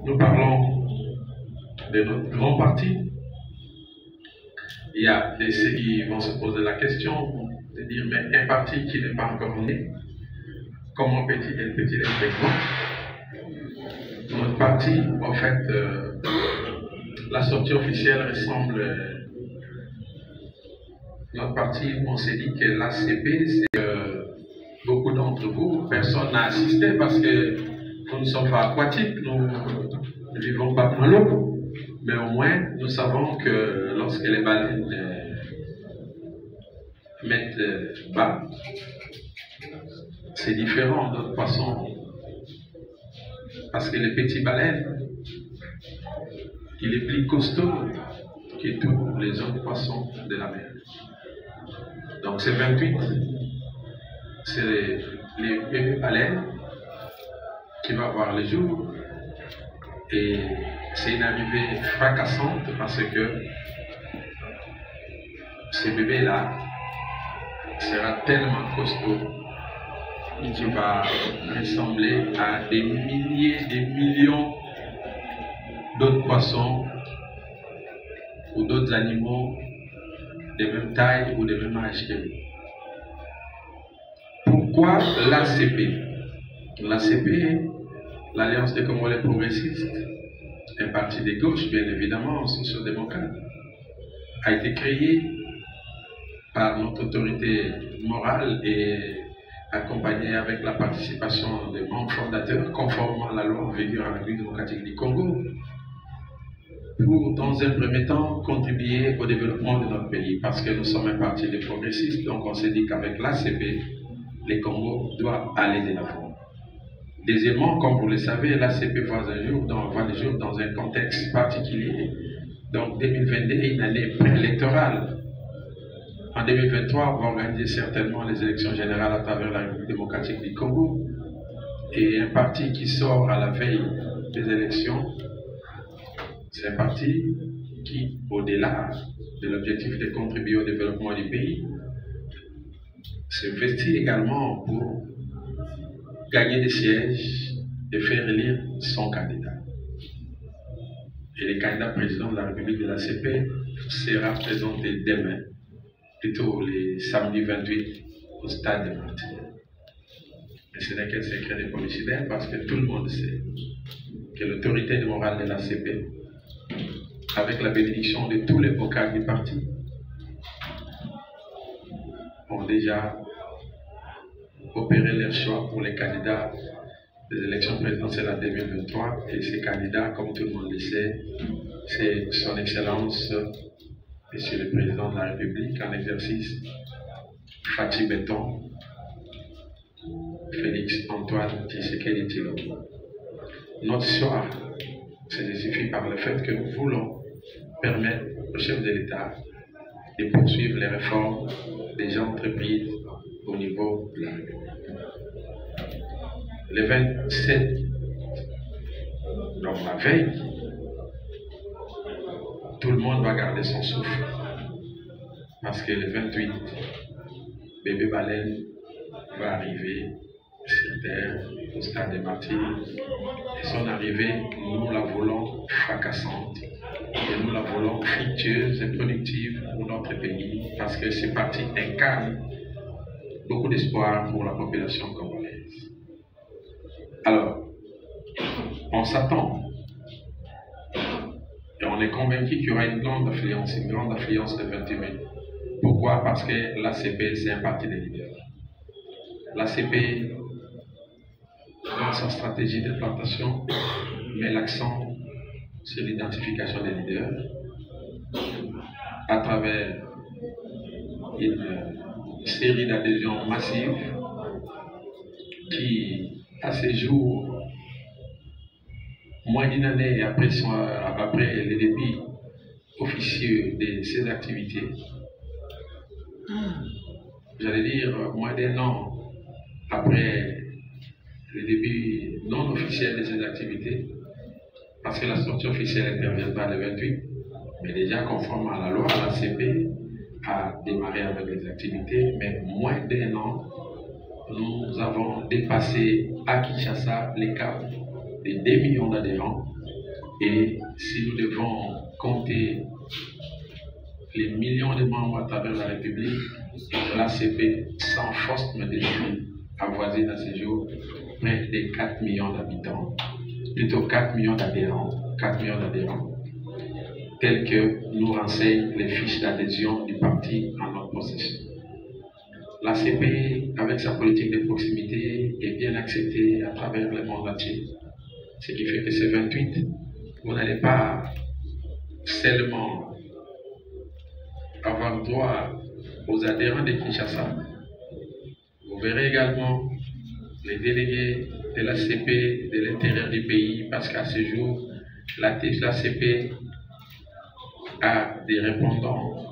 nous parlons de notre grand parti. Il y a ceux qui vont se poser la question de dire, mais un parti qui n'est pas encore né, comment peut-il être présent? Notre parti, en fait, la sortie officielle ressemble. Notre parti, on s'est dit que l'ACP, c'est beaucoup d'entre vous, personne n'a assisté parce que nous ne sommes pas aquatiques, nous ne vivons pas dans l'eau. Mais au moins, nous savons que lorsque les baleines mettent bas, c'est différent d'autres poissons. Parce que les petits baleines, il est plus costaud que tous les autres poissons de la mer. Donc c'est 28, c'est les bébés baleines qui vont voir le jour. Et c'est une arrivée fracassante parce que ces bébés-là sera tellement costaud qu'il va ressembler à des milliers, des millions d'autres poissons ou d'autres animaux de même taille ou de même âge que lui. Pourquoi l'ACP? L'ACP, l'Alliance des Congolais progressistes, un parti de gauche, bien évidemment, social-démocrate, a été créé par notre autorité morale et accompagné avec la participation des membres fondateurs, conformément à la loi en vigueur en République démocratique du Congo, pour, dans un premier temps, contribuer au développement de notre pays, parce que nous sommes un parti de progressistes, donc on s'est dit qu'avec l'ACP, les Congos doivent aller de l'avant. Deuxièmement, comme vous le savez, l'ACP voit le jour dans un contexte particulier. Donc 2022 est une année préélectorale. En 2023, on va organiser certainement les élections générales à travers la République démocratique du Congo. Et un parti qui sort à la veille des élections, c'est un parti qui, au-delà de l'objectif de contribuer au développement du pays, s'investit également pour gagner des sièges et faire élire son candidat. Et le candidat président de la République de l'ACP sera présenté demain, plutôt le samedi 28, au stade de Martyrs. Mais ce n'est qu'un secret de polichinelle parce que tout le monde sait que l'autorité morale de l'ACP, avec la bénédiction de tous les bocaux du parti, ont déjà opéré leur choix pour les candidats des élections présidentielles en 2023. Et ces candidats, comme tout le monde le sait, c'est son Excellence, Monsieur le Président de la République en exercice, Fatou Béton, Félix Antoine Tshisekedi Tshilombo. Notre choix se justifie par le fait que nous voulons permettre au chef de l'État de poursuivre les réformes des entreprises au niveau de la République. Le 27, donc la veille, tout le monde va garder son souffle. Parce que le 28, bébé baleine va arriver sur Terre, au stade des Martyrs. Et son arrivée, nous la voulons fracassante. Et nous la voulons fructueuse et productive pour notre pays. Parce que ce parti incarne beaucoup d'espoir pour la population congolaise. Alors, on s'attend. Et on est convaincu qu'il y aura une grande affluence de 28 000. Pourquoi? Parce que l'ACP, c'est un parti de leaders. L'ACP, dans sa stratégie de plantation, met l'accent sur l'identification des leaders à travers une série d'adhésions massives qui, à ces jours, moins d'une année après le début officieux de ces activités, j'allais dire moins d'un an après le début non officiel de ces activités, parce que la sortie officielle interviendra le 28, mais déjà conforme à la loi, l'ACP a démarré avec les activités, mais moins d'un an, nous avons dépassé à Kinshasa les caps de 2 millions d'adhérents Et si nous devons compter les millions de membres à travers la République, l'ACP, sans force modestie, avoisine à ce jour près de 4 millions d'habitants, plutôt 4 millions d'adhérents, tels que nous renseignent les fiches d'adhésion du parti en notre possession. L'ACP, avec sa politique de proximité, est bien acceptée à travers le monde entier. Ce qui fait que ces 28, vous n'allez pas seulement avoir droit aux adhérents de Kinshasa. Vous verrez également les délégués de l'ACP de l'intérieur du pays, parce qu'à ce jour, l'ACP a des répondants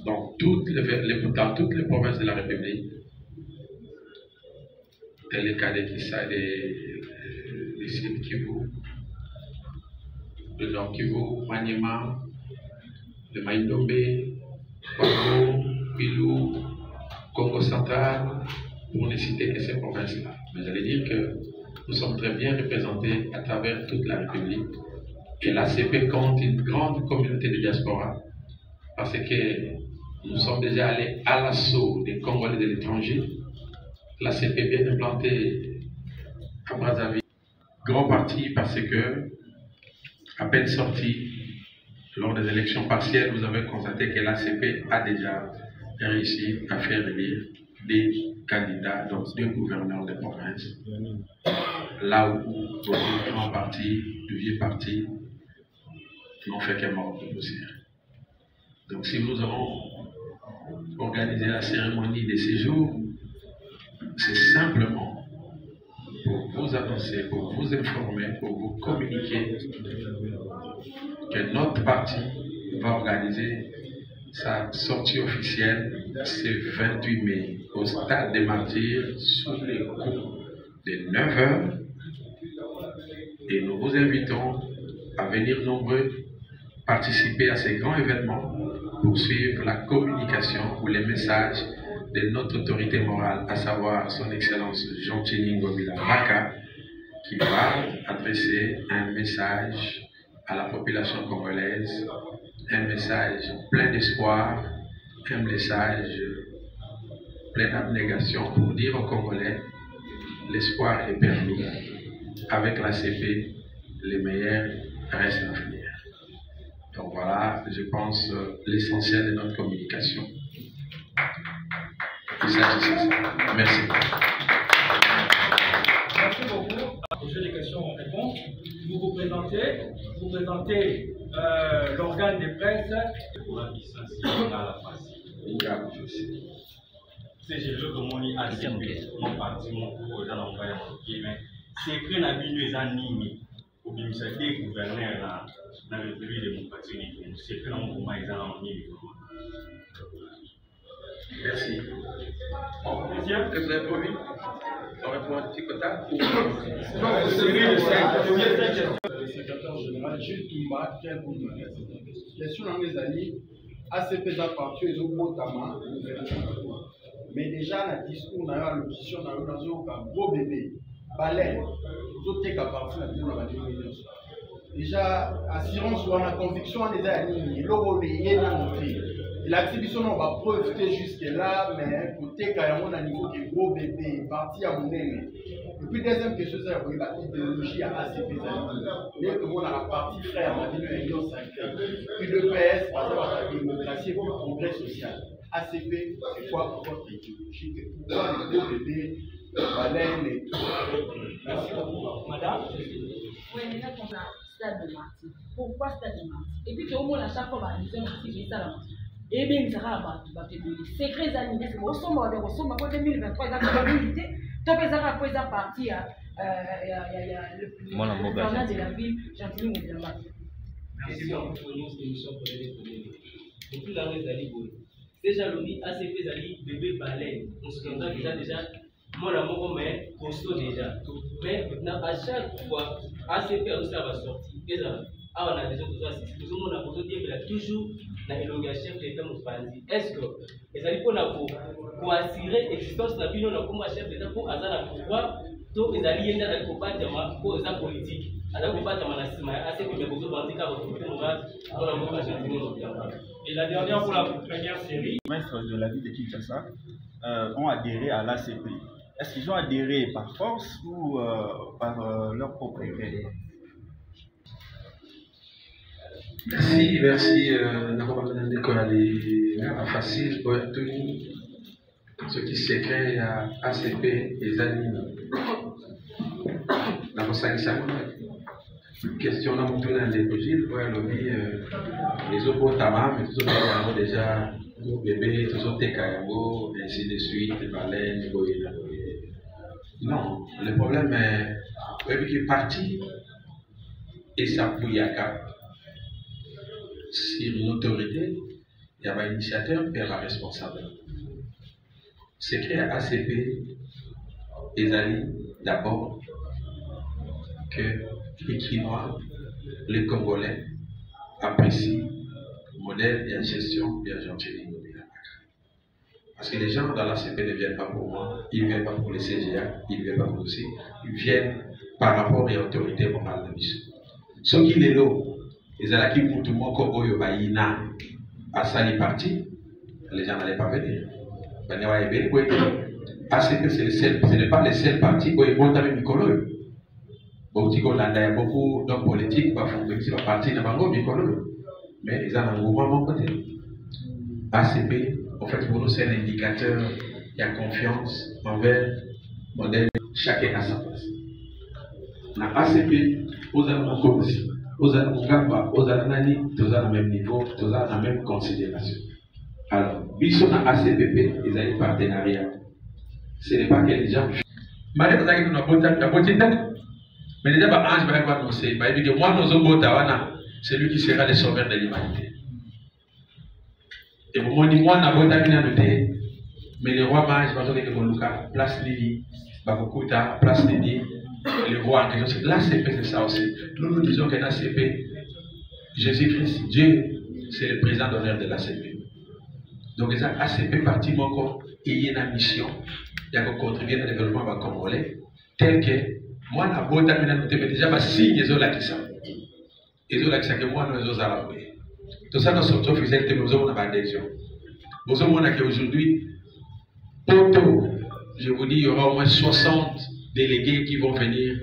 dans toutes les provinces de la République. Tel le cas de Kissa, de Sud Kivu, le Nord Kivu, Maniema, le Maïndombe, Congo, Pilou, Congo central, pour ne citer que ces provinces-là. Mais j'allais dire que nous sommes très bien représentés à travers toute la République. Et l'ACP compte une grande communauté de diaspora, parce que nous sommes déjà allés à l'assaut des Congolais de l'étranger. L'ACP est bien implantée à Brazzaville. Grand parti parce que, à peine sorti, lors des élections partielles, vous avez constaté que l'ACP a déjà réussi à faire élire des candidats, donc des gouverneurs de province. Là où d'autres grands partis, de vieux partis, n'ont fait qu'un mort de poussière. Donc si nous avons organisé la cérémonie de séjour, c'est simplement pour vous annoncer, pour vous informer, pour vous communiquer que notre parti va organiser sa sortie officielle ce 28 mai au Stade des Martyrs sous les coups de 9 h. Et nous vous invitons à venir nombreux participer à ces grands événements pour suivre la communication ou les messages de notre autorité morale, à savoir son Excellence Jean-Tini Ngomila Baka, qui va adresser un message à la population congolaise, un message plein d'espoir, un message plein d'abnégation pour dire aux Congolais l'espoir est permis. Avec l'ACP, les meilleurs restent à venir. Donc voilà, je pense, l'essentiel de notre communication. Merci. Merci beaucoup. J'ai des questions-réponses. Vous représentez l'organe de presse. C'est je veux que mon ACP, mon parti, mon projet, c'est que la vie nous a animés. Au ministère des gouverneurs dans le pays démocratique, c'est que nous avons animés. Merci. Est-ce que vous avez promis? On répond à un petit quota? Non, le secrétaire général Jules Toumba, qui est pour nous. Question dans les années, ACP a parti, ils ont notamment, mais déjà, dans le discours, on a eu l'opposition, on a eu un gros bébé, baleine, nous autres, qu'à partir de la vie, déjà, assurance ou en conviction, on les a alignés, l'euro, il y a un l'exhibition, on va profiter jusque-là, mais côté carrément à niveau des gros bébés, parti à mon aîné. Et puis, deuxième question, c'est l'idéologie à ACP. Dès que on a la partie frère, on a dit le Union sacrée. Puis le PS, par exemple, à la démocratie et le progrès social. ACP, c'est quoi votre idéologie? Pourquoi les gros bébés, baleines et tout? Merci beaucoup. Madame? Oui, maintenant qu'on a Stade de Martyrs. Pourquoi Stade de Martyrs? Et puis, tout le monde, à chaque fois, on va dire que c'est ça. Et bien, il sera secret anniversaire. Au sommet en 2023, il y a une communauté. Tant que ça après ça parti à le gouverneur de la ville, Jean-Tini Ngomila. Merci pour cette émission pour les détenus. Depuis la rue d'Ali, déjà l'ONU ACP Zali, bébé baleine. On se contente déjà, moi la mort mais costaud déjà. Mais maintenant, à chaque fois, ACP a aussi va sortir. Ah, on a déjà besoin de ça. On a besoin de dire qu'il y a toujours la élongation de l'État Mousbandi. Est-ce que les alliés pour assurer l'existence de la vie, on a comme chef d'État pour avoir le pouvoir, donc les alliés dans le combat pour la politique. Et la dernière pour la première série. Les maîtres de la ville de Kinshasa ont adhéré à l'ACP. Est-ce qu'ils ont adhéré par force ou par leur propre gré? Merci. Facile pour ce qui s'est créé à ACP et amis. Question dans mon tour d'indépendance, pour les autres tamam, mais tous les déjà bébés, tous les cailloux, ainsi de suite, les baleines, les gorilles. Non, le problème est qu'il est parti et ça pouillaka sur une autorité, il y a un initiateur et un responsable. C'est créé à ACP et Zali d'abord que les Chinois, les Congolais apprécient le modèle de la gestion de la gentilité. Parce que les gens dans l'ACP ne viennent pas pour moi, ils ne viennent pas pour les CGA, ils ne viennent pas pour aussi, ils viennent par rapport à l'autorité morale de mission. Ce qui est là, ils ont qui pour tout le monde comme Baïna à Sali parti, les gens n'allaient pas venir. ACP, ce n'est pas les seuls partis qui ont été Mikolo. Il y a beaucoup d'hommes politiques qui sont partis dans le Mikolo. Mais ils ont un mouvement côté. ACP, en fait, pour nous, c'est un indicateur. Il y a confiance envers le modèle, chacun à sa place. Dans ACP, vous avez un comité, vous avez un gamba, vous avez un nani, tous à le même niveau, tous à la même considération. Alors, ils sont dans ACPP, ils ont un partenariat. Ce n'est pas que les gens. Mais déjà, Ange va annoncer, moi, nous sommes c'est lui qui sera le sauveur de l'humanité. Et moi, mais le roi mage va donner que place Lili, Bakokuta, place Lili, le roi en question. L'ACP, c'est ça aussi. Nous disons que l'ACP, Jésus-Christ, Dieu, c'est le président d'honneur de l'ACP. Donc, les ACP parti encore, il y a une mission, il y a contribuer au développement congolais, tel que moi, la bonne mais déjà, si les autres qui sont. Les autres qui sont que moi, nous sommes à la paix. Tout ça, nous sommes officiels, nous sommes en adhésion. Nous sommes aujourd'hui, je vous dis, il y aura au moins 60 délégués qui vont venir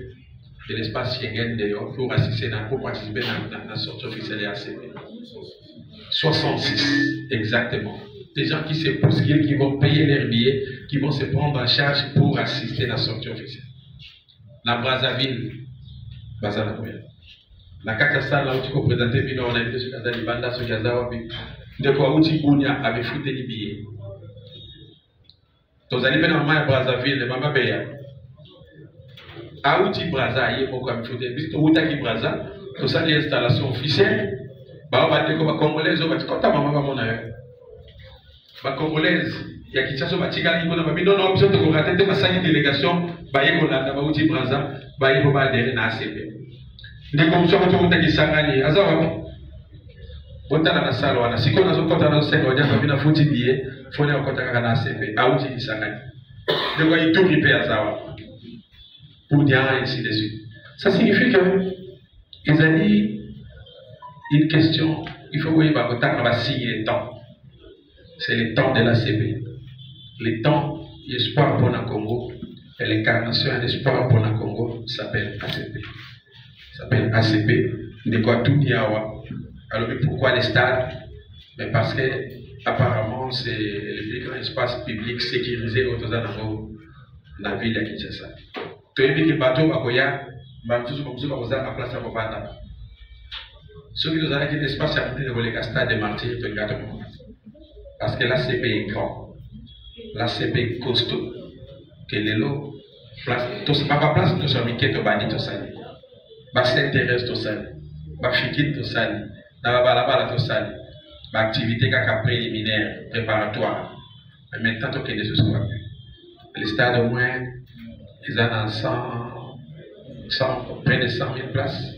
de l'espace Schengen d'ailleurs pour assister, pour participer dans la sortie officielle de l'ACP. 66, exactement. Des gens qui se bousculent, qui vont payer leurs billets, qui vont se prendre en charge pour assister à la sortie officielle. La Brazzaville, la Kakastan, là où tu peux présenter, puis on a invité sur Kazali Banda, sur Kazawa, puis de quoi où tu avait foutu les billets. Donc, vous allez venir à Brazzaville, le Mama Beya. À où tu Brazza, il y a beaucoup à me foutre. Puis, où tu as Brazza, tout ça, l'installation officielle, on va dire que les Congolais, on va dire, quand ta maman va mon ailleurs. Les Congolais, il y a qui sont battus, ils vont dire, non, besoin de rater, de passer une délégation, baye Kolanda, ba uti Brazza, baye Boba adhéré na ACP. Des commissions qui ont été sangani, azawa. Botana na salo wana, si qu'on a son compte à l'enseignement, on a fait une foutie billet, il faut aller au compte à ACP, à uti sangani. Donc il tout ripé azawa. Pour dire ainsi de suite. Ça signifie que ils ont dit une question, il faut que on va signer le temps. C'est le temps de l'ACP. Le temps, l'espoir pour le Congo, et l'incarnation et l'espoir pour le Congo s'appelle ACP. S'appelle ACP. De quoi tout Niawa. Alors, pourquoi les stades? Mais parce que, apparemment, c'est le plus grand espace public sécurisé au dans la ville de Kinshasa. Tu as vu que bateau Bakoya, Bantus comme ça, vous avez la place à Bobanda. Ceux qui nous ont dit l'espace à côté de les stade de Martyrs, tu regardes comment. Parce que l'ACP est grand. L'ACP est costaud. Que les lots, pas place, tout ça, mais qui est au bani, tout ça. Bah, s'intéresse, tout ça. Bah, fikit, tout ça. Bah, balabala, tout ça. Bah, activité préliminaire, préparatoire. Mais maintenant, tout est des choses. Les stades, au moins, ils ont près de 100 000 places.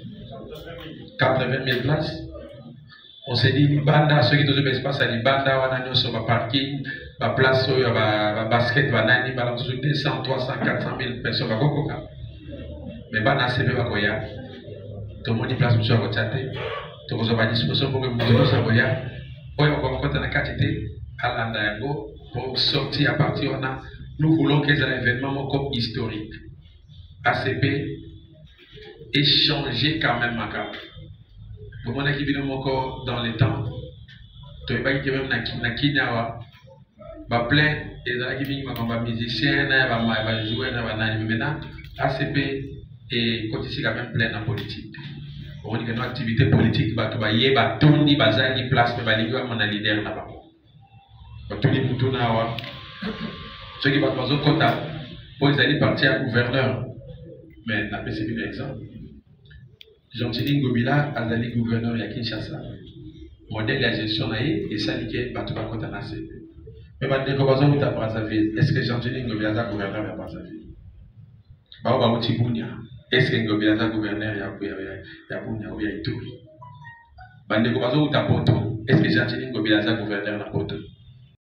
80 000 places. On s'est dit, Libanda, ceux qui ont des espaces à Libanda, on a sur ma parking, ma place, ma basket, ma nani, ma 200, 300, 400 000 personnes. Mais Bana, c'est même à Koya. tout le monde place monsieur à votre tout le monde disposition pour que nous savoir on compte dans quantité à l'andago pour sortir à partir on a nous voulons que c'est un événement comme historique ACP échanger quand même ma carte pour moi qui vient encore dans le temps tu es pas qui même na Kinawa ba plein et dans qui vient ma musicien va jouer na banani maintenant ACP et quand ici quand même plein en politique on dit que nos activités politiques ba to ba yeba tondi bazali place mais ba lingwa mon leader na ba ba tondi mutu na wa ceux qui va pas kota pour ils aller partir à gouverneur mais na PCB par exemple Jean-Tchélin Ngobila azali gouverneur ya Kinshasa modèle de gestion na et ça dit que ba to ba kota na CP mais ba ndeko bazo uta Brazzaville est-ce que Jean-Tchélin Ngobila za gouverneur ya Brazzaville ba ba uti Bunia est-ce que Ngobila za gouverneur ya Bunia ou ya Ituri bande ko bazo uta Poto est-ce que Jean-Tchélin Ngobila za gouverneur na Poto